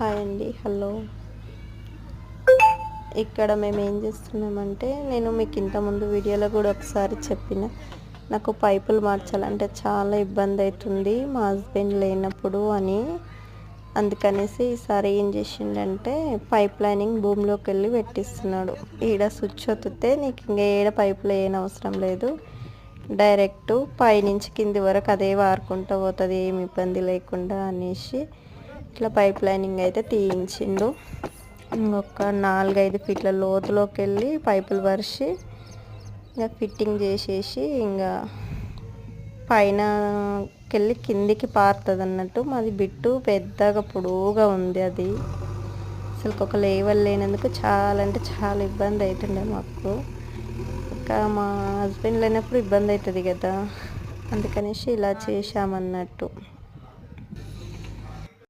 Hi అండి, hello. ఇక్కడ మేము ఏం చేస్తున్నామంటే, నేను మీకు ఇంతకుముందు వీడియోలో కూడా ఒకసారి చెప్పిన, నాకు పైపులు మార్చాలంటే చాలా ఇబ్బంది అవుతుంది మా హస్బెండ్ లేనప్పుడు అని. అందుకనేసి ఈసారి ఏం చేసిండంటే, పైప్ లైనింగ్ భూమిలోకి వెళ్ళి పెట్టిస్తున్నాడు. ఈడ స్విచ్ ఒత్తితే నీకు ఇంకా ఏడ పైపులు వేయనవసరం లేదు, డైరెక్ట్ పైనుంచి కింది వరకు అదే వారుకుంటూ పోతుంది, ఏమి ఇబ్బంది లేకుండా అనేసి ఇట్లా పైప్ లైనింగ్ అయితే తీయించిండు. ఒక 4-5 ఫీట్ల లోతులోకి వెళ్ళి పైపులు పరిచి ఇంకా ఫిట్టింగ్ చేసేసి ఇంకా పైనకి వెళ్ళి కిందికి పారుతుంది అన్నట్టు. మాది బిట్టు పెద్దగా పొడవుగా ఉంది, అది అసలు ఒక లేవల్ లేనందుకు చాలా అంటే చాలా ఇబ్బంది అవుతుండే మాకు. ఇంకా మా హస్బెండ్ లేనప్పుడు ఇబ్బంది అవుతుంది కదా, అందుకనేసి ఇలా చేశామన్నట్టు.